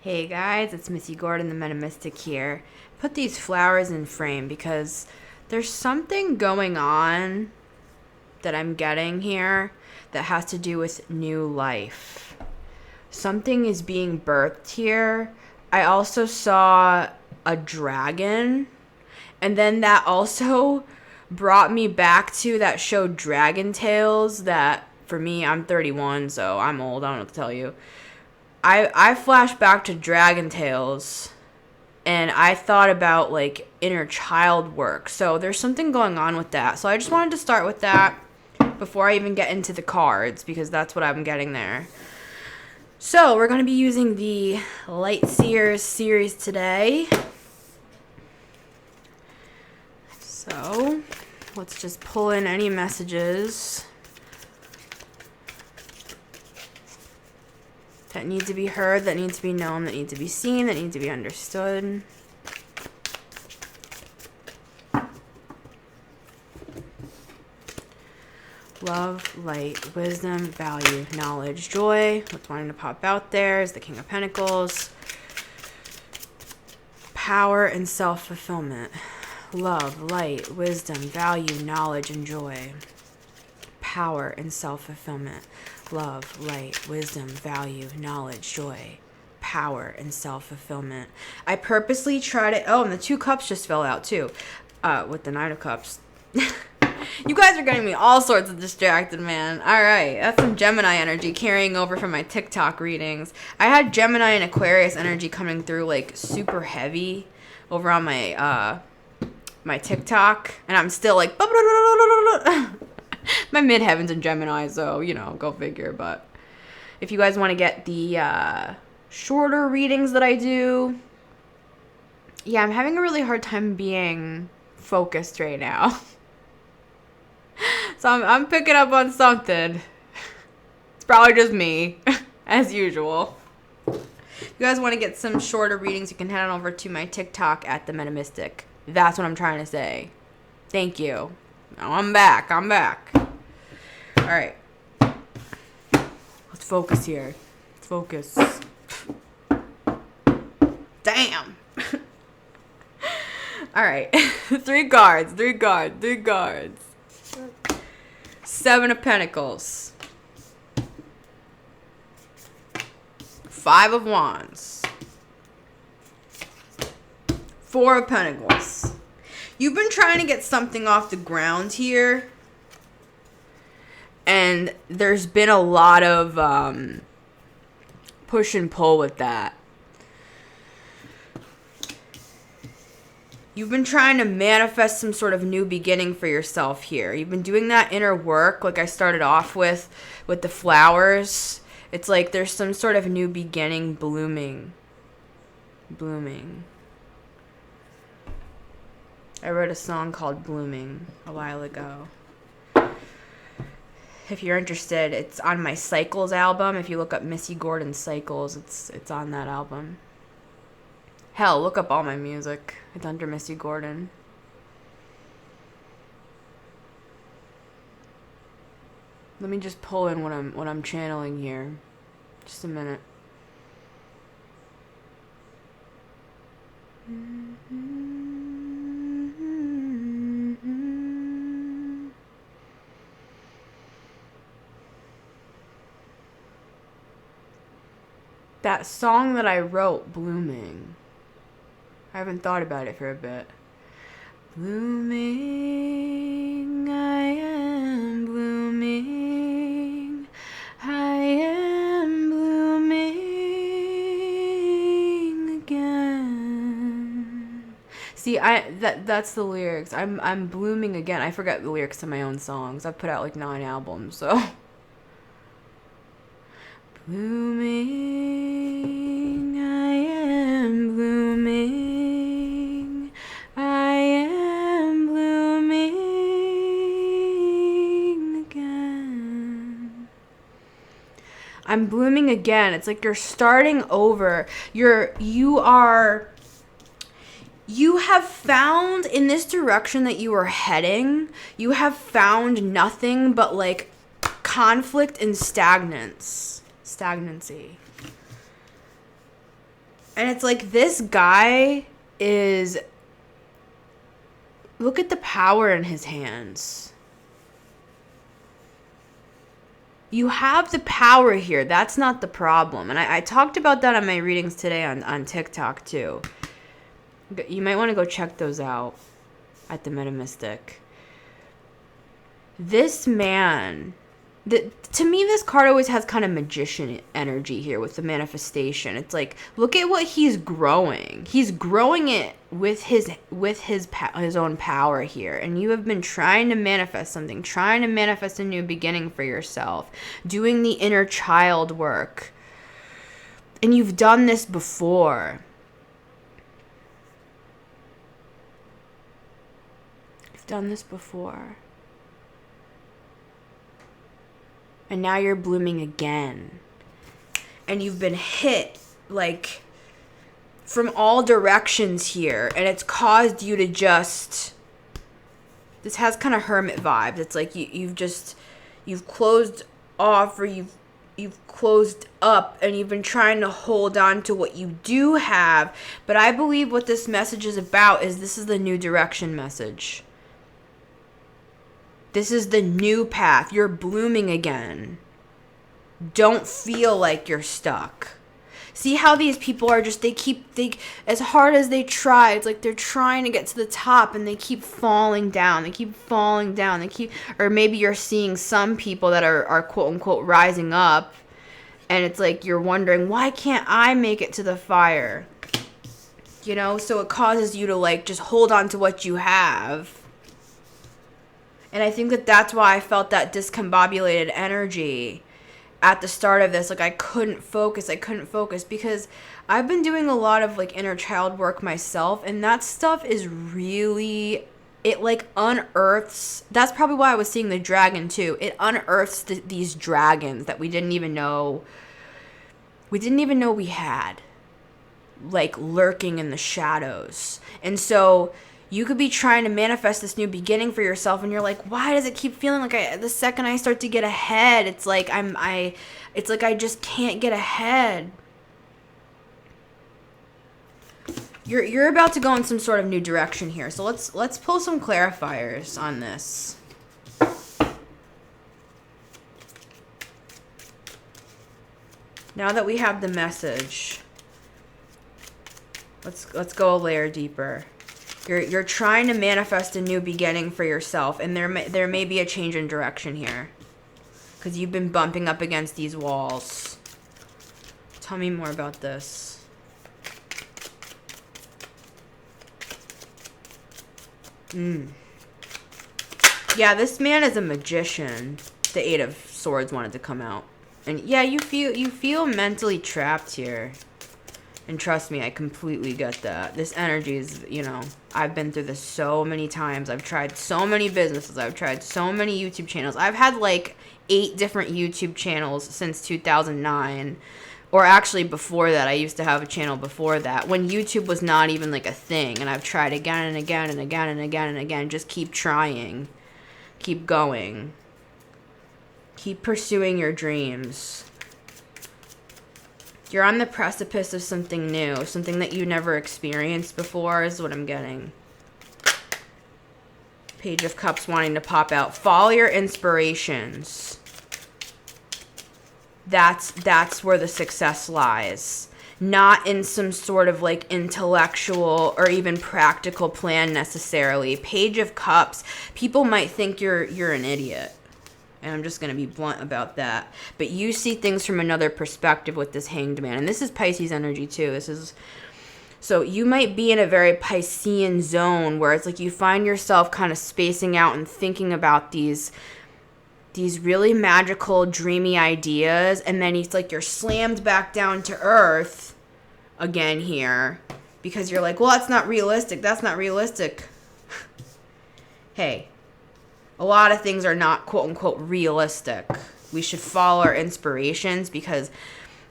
Hey guys, it's Missy Gordon, the Metamystic here. Put these flowers in frame because there's something going on that I'm getting here that has to do with new life. Something is being birthed here. I also saw a dragon, and then that also brought me back to that show Dragon Tales that, for me, I'm 31, so I'm old, I don't know what to tell you. I flashed back to Dragon Tales and I thought about like inner child work. So there's something going on with that. So I just wanted to start with that before I even get into the cards because that's what I'm getting there. So we're going to be using the Light Seers series today. So let's just pull in any messages that need to be heard, that need to be known, that need to be seen, that need to be understood. Love, light, wisdom, value, knowledge, joy. What's wanting to pop out there is the King of Pentacles. Power and self-fulfillment. Love, light, wisdom, value, knowledge, and joy. Power and self-fulfillment. Love, light, wisdom, value, knowledge, joy, power, and self-fulfillment. I purposely tried it. Oh, and the 2 cups just fell out too, with the 9 of cups. You guys are getting me all sorts of distracted, man. All right, that's some Gemini energy carrying over from my TikTok readings. I had Gemini and Aquarius energy coming through like super heavy over on my my TikTok, and I'm still like my midheaven's in Gemini, so, you know, go figure. But if you guys want to get the shorter readings that I do, yeah, I'm having a really hard time being focused right now. So I'm picking up on something. It's probably just me, as usual. If you guys want to get some shorter readings, you can head on over to my TikTok at The Metamystic. That's what I'm trying to say. Thank you. Now I'm back. All right. Let's focus here. Let's focus. Damn. All right. 3 cards. 7 of Pentacles. 5 of Wands. 4 of Pentacles. You've been trying to get something off the ground here. And there's been a lot of push and pull with that. You've been trying to manifest some sort of new beginning for yourself here. You've been doing that inner work like I started off with the flowers. It's like there's some sort of new beginning blooming. I wrote a song called Blooming a while ago. If you're interested, it's on my Cycles album. If you look up Missy Gordon Cycles, it's on that album. Hell, look up all my music. It's under Missy Gordon. Let me just pull in what I'm channeling here. Just a minute. That song that I wrote, Blooming. I haven't thought about it for a bit. Blooming, I am blooming. I am blooming again. See, that's the lyrics. I'm blooming again. I forget the lyrics to my own songs. I've put out like 9 albums, so blooming, I am blooming, I am blooming again. I'm blooming again. It's like you're starting over. You have found in this direction that you are heading, you have found nothing but like conflict and stagnancy. And it's like, this guy is, look at the power in his hands. You have the power here. That's not the problem. And I talked about that on my readings today on TikTok too. You might want to go check those out at the Metamystic. This man, to me, this card always has kind of magician energy here with the manifestation. It's like, look at what he's growing. He's growing it with his own power here. And you have been trying to manifest something, trying to manifest a new beginning for yourself, doing the inner child work. And you've done this before. You've done this before. And now you're blooming again. And you've been hit, like, from all directions here. And it's caused you to just... This has kind of hermit vibes. It's like you've closed off, or you've closed up, and you've been trying to hold on to what you do have. But I believe what this message is about is this is the new direction message. This is the new path. You're blooming again. Don't feel like you're stuck. See how these people are just, they as hard as they try, it's like they're trying to get to the top and they keep falling down. They keep falling down. Or maybe you're seeing some people that are quote unquote rising up, and it's like you're wondering, why can't I make it to the fire? You know, so it causes you to like just hold on to what you have. And I think that's why I felt that discombobulated energy at the start of this. Like, I couldn't focus because I've been doing a lot of, like, inner child work myself. And that stuff is really, it, like, unearths. That's probably why I was seeing the dragon, too. It unearths these dragons that we didn't even know we had, like, lurking in the shadows. And so... you could be trying to manifest this new beginning for yourself, and you're like, why does it keep feeling like the second I start to get ahead, it's like I just can't get ahead. You're about to go in some sort of new direction here. So let's pull some clarifiers on this. Now that we have the message, let's go a layer deeper. You're trying to manifest a new beginning for yourself, and there may be a change in direction here, because you've been bumping up against these walls. Tell me more about this. Yeah, this man is a magician. The Eight of Swords wanted to come out, and yeah, you feel mentally trapped here. And trust me, I completely get that. This energy is, you know, I've been through this so many times. I've tried so many businesses. I've tried so many YouTube channels. I've had like 8 different YouTube channels since 2009. Or actually before that, I used to have a channel before that, when YouTube was not even like a thing. And I've tried again and again and again and again and again. Just keep trying. Keep going. Keep pursuing your dreams. You're on the precipice of something new, something that you never experienced before is what I'm getting. Page of Cups wanting to pop out. Follow your inspirations. That's where the success lies. Not in some sort of like intellectual or even practical plan necessarily. Page of Cups. People might think you're an idiot. And I'm just going to be blunt about that. But you see things from another perspective with this Hanged Man. And this is Pisces energy too. So you might be in a very Piscean zone where it's like you find yourself kind of spacing out and thinking about these really magical, dreamy ideas. And then it's like you're slammed back down to earth again here. Because you're like, well, that's not realistic. That's not realistic. Hey. A lot of things are not quote unquote realistic. We should follow our inspirations because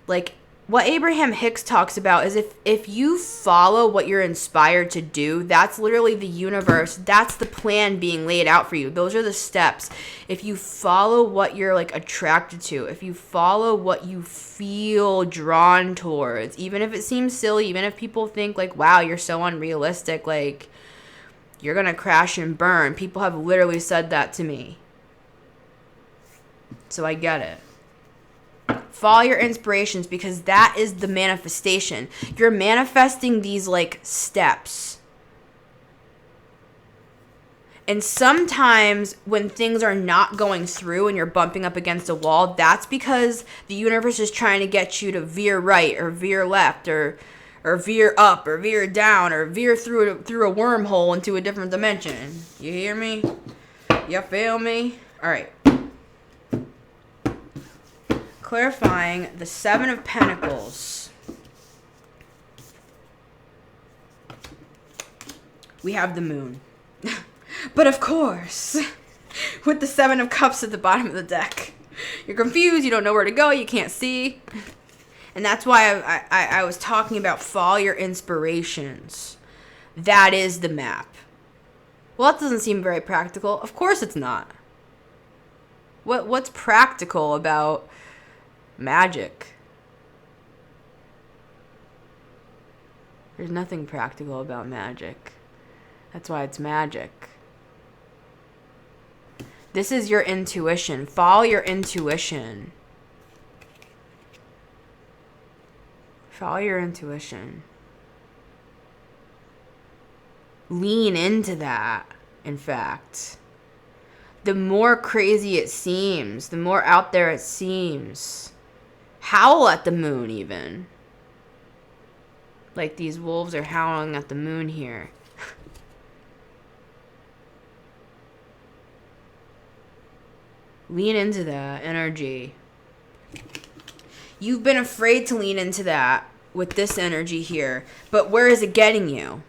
like what Abraham Hicks talks about is if you follow what you're inspired to do, that's literally the universe. That's the plan being laid out for you. Those are the steps. If you follow what you're like attracted to, if you follow what you feel drawn towards, even if it seems silly, even if people think like, wow, you're so unrealistic, like you're going to crash and burn. People have literally said that to me. So I get it. Follow your inspirations, because that is the manifestation. You're manifesting these like steps. And sometimes when things are not going through and you're bumping up against a wall, that's because the universe is trying to get you to veer right or veer left or veer up or veer down or veer through a wormhole into a different dimension. You hear me? You feel me? All right. Clarifying the Seven of Pentacles. We have the Moon. But of course, with the Seven of Cups at the bottom of the deck, you're confused, you don't know where to go, you can't see. And that's why I was talking about follow your inspirations. That is the map. Well, that doesn't seem very practical. Of course it's not. What's practical about magic? There's nothing practical about magic. That's why it's magic. This is your intuition. Follow your intuition. Follow your intuition. Lean into that, in fact. The more crazy it seems, the more out there it seems. Howl at the moon, even. Like these wolves are howling at the moon here. Lean into that energy. You've been afraid to lean into that with this energy here, but where is it getting you?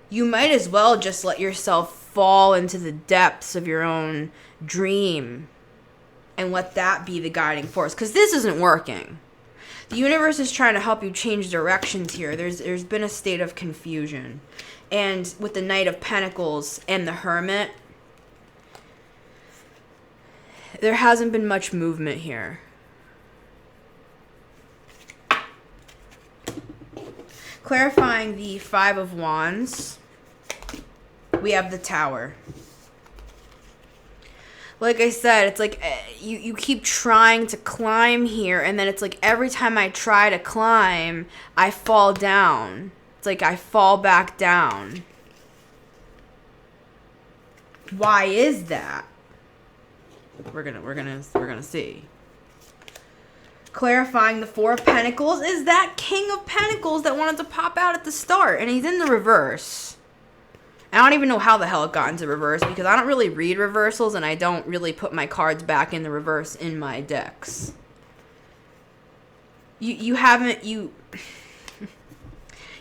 You might as well just let yourself fall into the depths of your own dream and let that be the guiding force, because this isn't working. The universe is trying to help you change directions here. There's been a state of confusion. And with the Knight of Pentacles and the Hermit, there hasn't been much movement here. Clarifying the Five of Wands, we have the Tower. Like I said, it's like you keep trying to climb here, and then it's like every time I try to climb, I fall down. It's like I fall back down. Why is that? We're gonna see. Clarifying the Four of Pentacles is that King of Pentacles that wanted to pop out at the start, and he's in the reverse. I don't even know how the hell it got into reverse, because I don't really read reversals, and I don't really put my cards back in the reverse in my decks. You haven't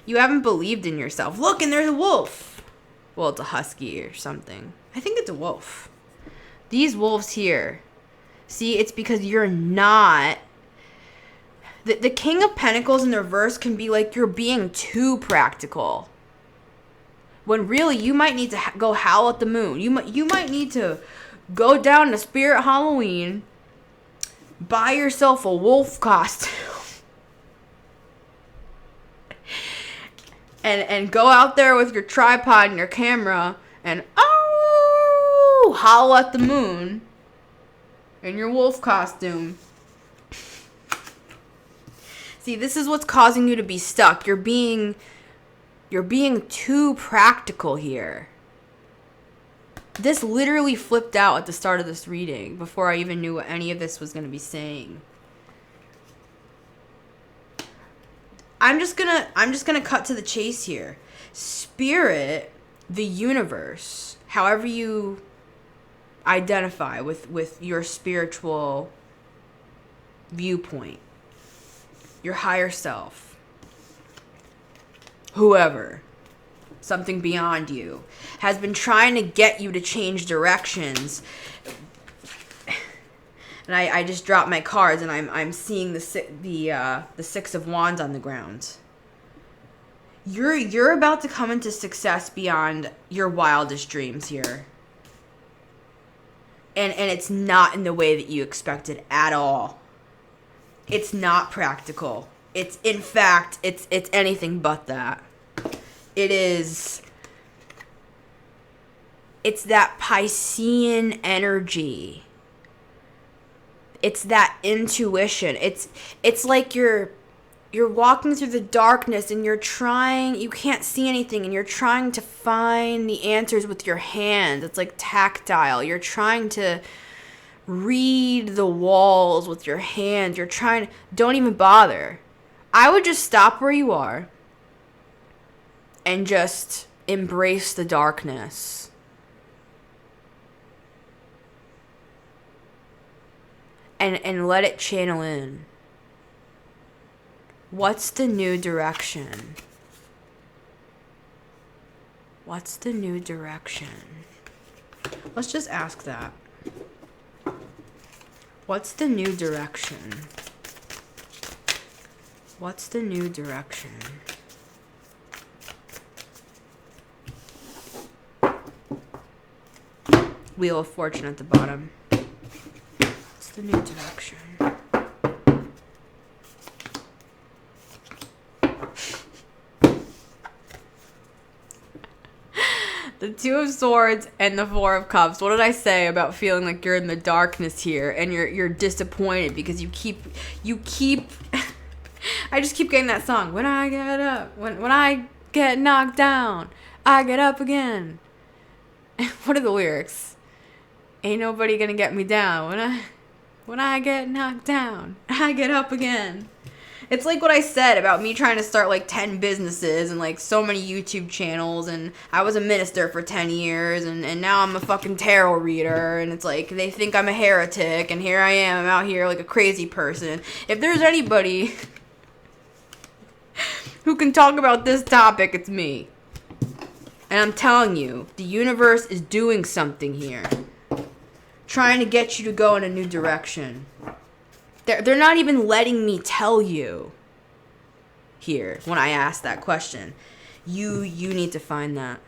believed in yourself. Look, and there's a wolf. Well, it's a husky or something. I think it's a wolf. These wolves here. See, it's because you're not. The King of Pentacles in the reverse can be like you're being too practical. When really you might need to go howl at the moon. You might need to go down to Spirit Halloween, buy yourself a wolf costume, and go out there with your tripod and your camera and howl at the moon in your wolf costume. See, this is what's causing you to be stuck. You're being too practical here. This literally flipped out at the start of this reading before I even knew what any of this was going to be saying. I'm just gonna cut to the chase here. Spirit, the universe, however you identify with your spiritual viewpoint, your higher self, whoever, something beyond you, has been trying to get you to change directions. And I just dropped my cards, and I'm seeing the Six of Wands on the ground. You're about to come into success beyond your wildest dreams here. And it's not in the way that you expected at all. It's not practical. It's, in fact, it's anything but that. It's that Piscean energy. It's that intuition. It's like you're walking through the darkness and you can't see anything, and you're trying to find the answers with your hand. It's like tactile. You're trying to read the walls with your hand. Don't even bother. I would just stop where you are and just embrace the darkness. And let it channel in. What's the new direction? What's the new direction? Let's just ask that. What's the new direction? What's the new direction? Wheel of Fortune at the bottom. What's the new direction? The Two of Swords and the Four of Cups. What did I say about feeling like you're in the darkness here and you're disappointed because you keep I just keep getting that song. When I get up, when I get knocked down, I get up again. What are the lyrics? Ain't nobody gonna get me down. When I get knocked down, I get up again. It's like what I said about me trying to start like 10 businesses and like so many YouTube channels, and I was a minister for 10 years and now I'm a fucking tarot reader, and it's like they think I'm a heretic, and here I am, I'm out here like a crazy person. If there's anybody who can talk about this topic, it's me. And I'm telling you, the universe is doing something here. Trying to get you to go in a new direction. They're not even letting me tell you here when I ask that question. You need to find that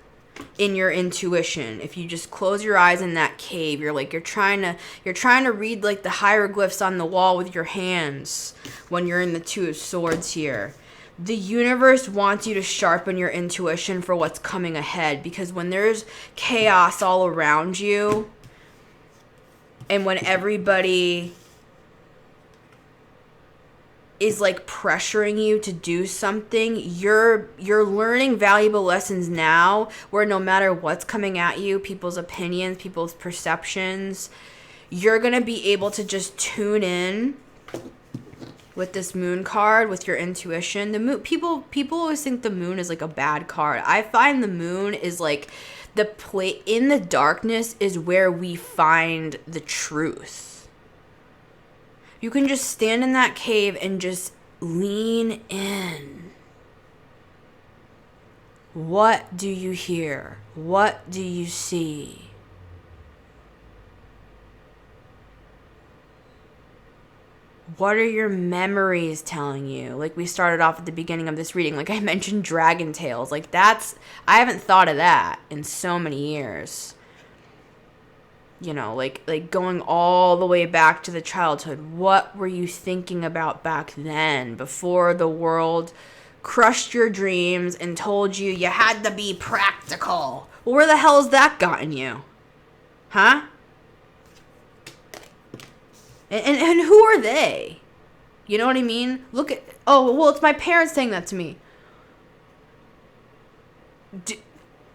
in your intuition. If you just close your eyes in that cave, you're trying to read like the hieroglyphs on the wall with your hands when you're in the Two of Swords here. The universe wants you to sharpen your intuition for what's coming ahead, because when there's chaos all around you and when everybody is like pressuring you to do something, you're learning valuable lessons now where no matter what's coming at you, people's opinions, people's perceptions, you're going to be able to just tune in with this moon card, with your intuition. The moon, people always think the moon is like a bad card. I find the moon is like in the darkness is where we find the truth. You can just stand in that cave and just lean in. What do you hear? What do you see? What are your memories telling you? Like we started off at the beginning of this reading, like I mentioned Dragon Tales. Like I haven't thought of that in so many years. You know, like going all the way back to the childhood. What were you thinking about back then, before the world crushed your dreams and told you you had to be practical? Well, where the hell has that gotten you? Huh? And who are they? You know what I mean? It's my parents saying that to me.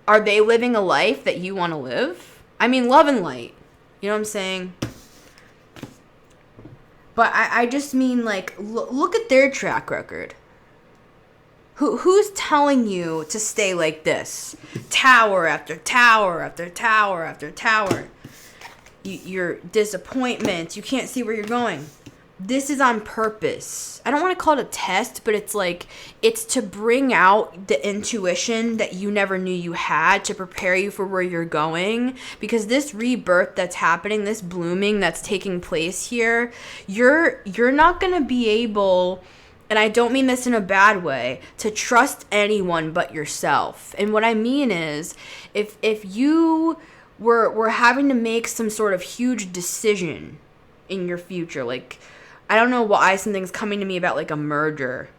Are they living a life that you want to live? I mean, love and light. You know what I'm saying? But I just mean, like, look at their track record. Who's telling you to stay like this? Tower after tower after tower after tower. Your disappointments. You can't see where you're going. this is on purpose. I don't want to call it a test, but it's like, it's to bring out the intuition that you never knew you had, to prepare you for where you're going. Because this rebirth that's happening, this blooming that's taking place here, you're not going to be able, and I don't mean this in a bad way, to trust anyone but yourself. And what I mean is, if you were having to make some sort of huge decision in your future, like, I don't know why something's coming to me about like a merger.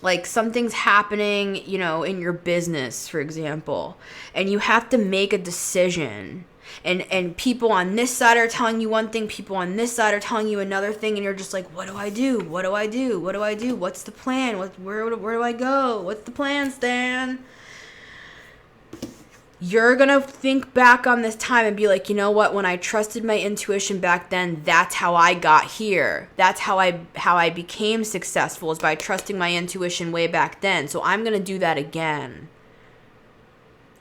Like something's happening, you know, in your business, for example, and you have to make a decision. And people on this side are telling you one thing, people on this side are telling you another thing, and you're just like, what do I do? What do I do? What do I do? What's the plan? Where do I go? What's the plan, Stan? You're going to think back on this time and be like, you know what? When I trusted my intuition back then, that's how I got here. That's how I became successful, is by trusting my intuition way back then. So I'm going to do that again.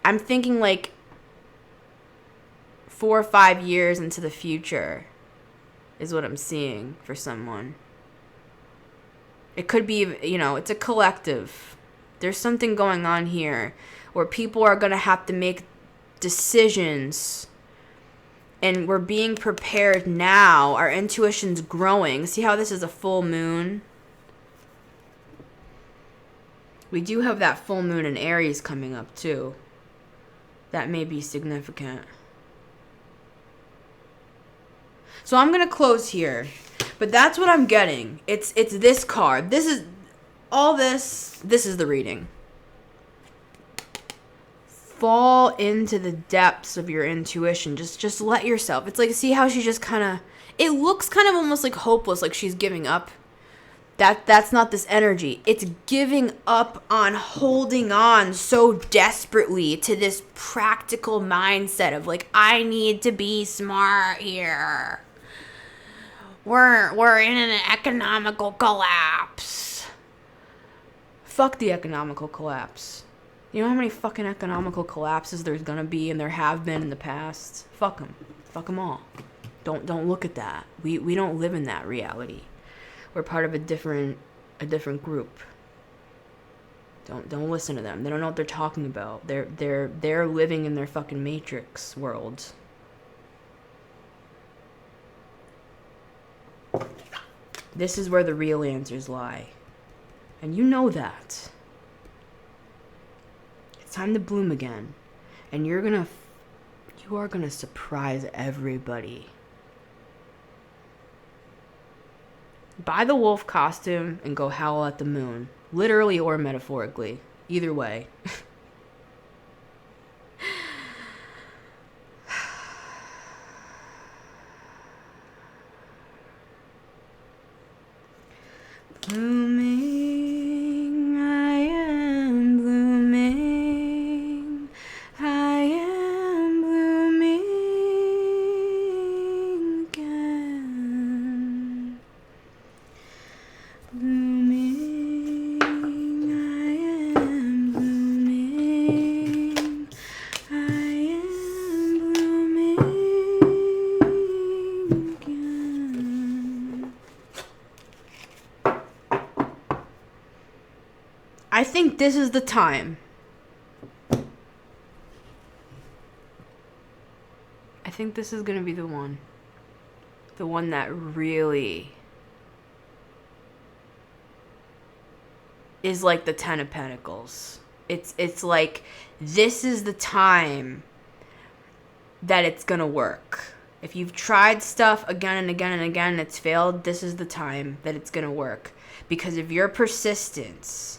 I'm thinking like 4 or 5 years into the future is what I'm seeing for someone. It could be, you know, it's a collective. There's something going on here where people are going to have to make decisions, and we're being prepared now. Our intuition's growing. See how this is a full moon? We do have that full moon in Aries coming up too. That may be significant. So I'm going to close here, but that's what I'm getting. It's this card. This is all this is the reading. Fall into the depths of your intuition. Just let yourself. It's like, see how she just kind of, it looks kind of almost like hopeless, like she's giving up. That's not this energy. It's giving up on holding on so desperately to this practical mindset of like, I need to be smart here. We're in an economical collapse. Fuck the economical collapse. You know how many fucking economical collapses there's gonna be, and there have been in the past? Fuck them. Fuck them all. Don't look at that. We don't live in that reality. We're part of a different group. Don't listen to them. They don't know what they're talking about. They're living in their fucking matrix world. This is where the real answers lie. And you know that. It's time to bloom again. And you are gonna surprise everybody. Buy the wolf costume and go howl at the moon. Literally or metaphorically. Either way. Blooming, I am blooming. I am blooming again. Blooming, I am blooming. I am blooming again. I think this is the time. I think this is going to be the one. The one that really is like the Ten of Pentacles. It's like, this is the time that it's going to work. If you've tried stuff again and again and again and it's failed, this is the time that it's going to work. Because of your persistence.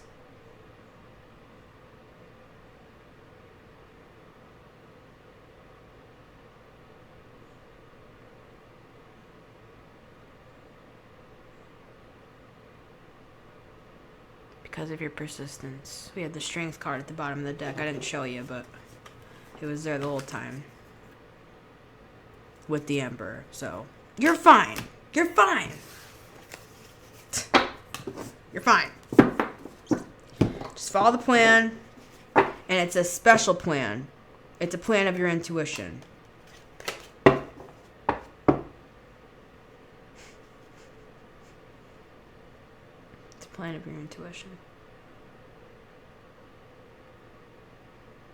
Because of your persistence. We had the strength card at the bottom of the deck. I didn't show you, but it was there the whole time. With the Emperor. So, you're fine. You're fine. You're fine. Just follow the plan. And it's a special plan. It's a plan of your intuition. plane of your intuition.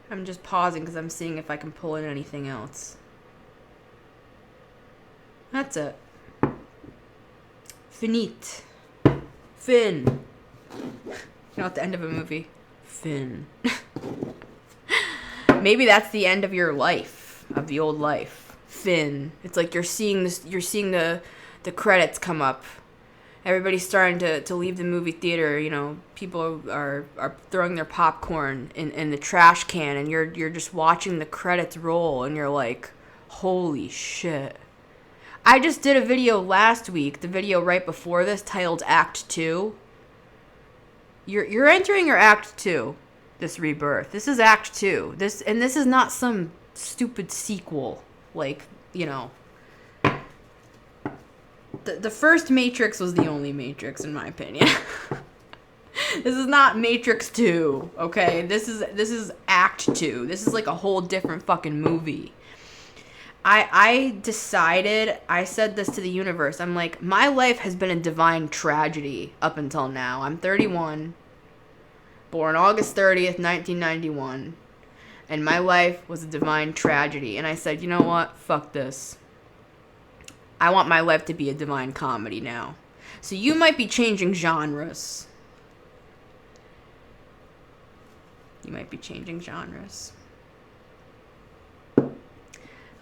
I'm just pausing because I'm seeing if I can pull in anything else. That's it. Finite. Fin. You know, at the end of a movie. Fin. Maybe that's the end of your life, of the old life. Fin. It's like you're seeing this. You're seeing the credits come up. Everybody's starting to leave the movie theater. You know, people are throwing their popcorn in the trash can, and you're just watching the credits roll, and you're like, holy shit. I just did a video last week, the video right before this, titled Act 2. You're entering your Act 2, this rebirth. This is Act 2. This is not some stupid sequel, like, you know. The first Matrix was the only Matrix, in my opinion. This is not Matrix 2, okay? This is Act 2. This is like a whole different fucking movie. I decided, I said this to the universe. I'm like, my life has been a divine tragedy up until now. I'm 31, born August 30th, 1991. And my life was a divine tragedy. And I said, you know what? Fuck this. I want my life to be a divine comedy now. So you might be changing genres. You might be changing genres.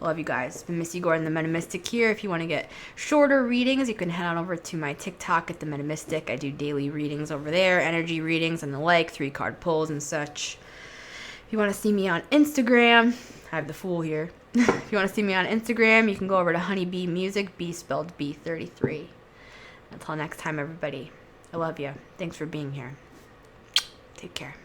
I love you guys. It's been Missy Gordon, the Metamystic here. If you want to get shorter readings, you can head on over to my TikTok at the Metamystic. I do daily readings over there, energy readings and the like, 3-card pulls and such. If you want to see me on Instagram, I have the Fool here. If you want to see me on Instagram, you can go over to Honeybee Music, B spelled B33. Until next time, everybody. I love you. Thanks for being here. Take care.